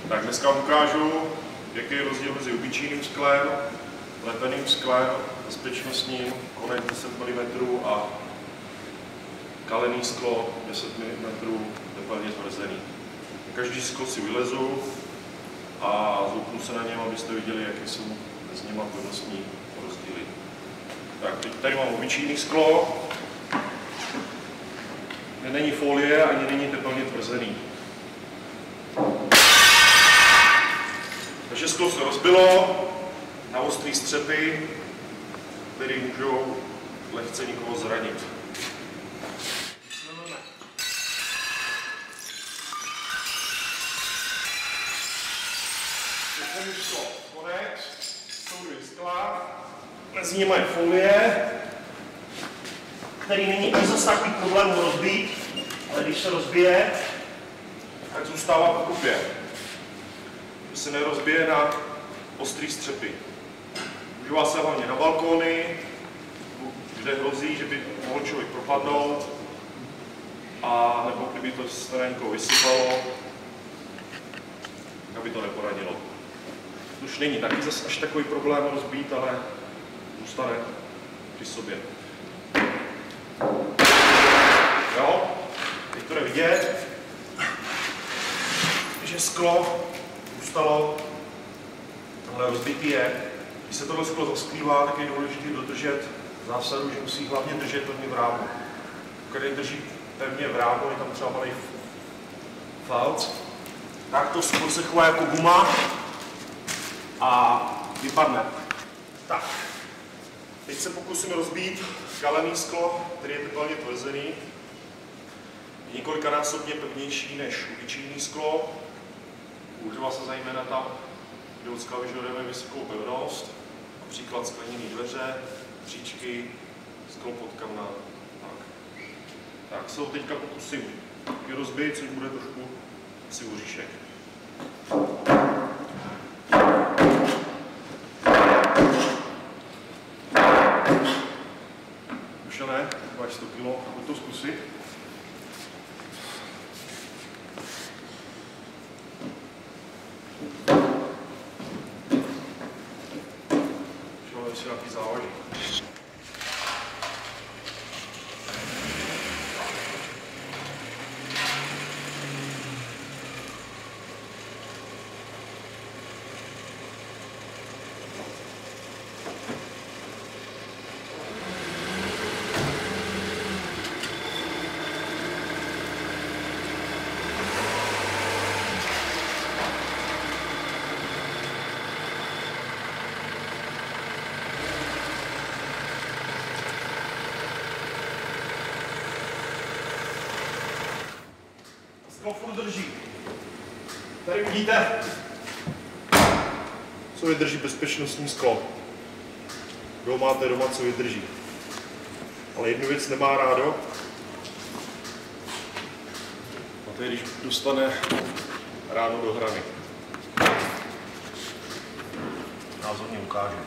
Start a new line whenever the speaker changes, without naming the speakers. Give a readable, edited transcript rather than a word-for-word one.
Tak dneska vám ukážu, jaký je rozdíl mezi obyčejným sklem, lepeným sklem, bezpečnostním, konec 10 mm a kalený sklo 10 mm tepelně tvrzený. Každý sklo si vylezu a zhoupnu se na něm, abyste viděli, jaké jsou mezi nimi pevnostní rozdíly. Tak, teď tady mám obyčejný sklo, kde není folie ani není tepelně tvrzený. Takže sklo se rozbilo na ostrý střepy, které můžou lehce někoho zranit. Teď už šlo konec, jsou dvě skla, mezi nimi je folie, který není ani zase takový problém ho rozbít, ale když se rozbije, tak zůstává po kupě. Že se nerozbije na ostrý střepy. Užívá se hlavně na balkóny, kde hrozí, že by mohl člověk propadnout, a nebo kdyby to starenko vysypalo, aby to neporadilo. Už není taky zase až takový problém rozbít, ale zůstane při sobě. Jo, teď to jde vidět, že sklo zůstalo, tohle rozbitý je. Když se tohle sklo zasklívá, tak je důležité dodržet zásadu, že musí hlavně držet pevně v rámu. Když drží pevně v rámu, je tam třeba malý falc, tak to sklo se chová jako guma a vypadne. Tak, teď se pokusím rozbít kalený sklo, který je tepelně tvrzený. Je několikanásobně pevnější než obyčejné sklo. Používá se zejména tam, kde od skla vyžadujeme vysokou pevnost, například skleněné dveře, příčky, sklo pod kamna. Tak se ho teďka pokusím rozbít, což bude trošku asi oříšek. Už ne, máš 100 kg, pojď to zkusit. Ještě nějaký závaží. Sklo furt drží. Tady vidíte, co vydrží bezpečnostní sklo. Kdo máte doma, co vydrží. Ale jednu věc nemá rádo. A to je, když dostane ráno do hrany. Názorně ukážu.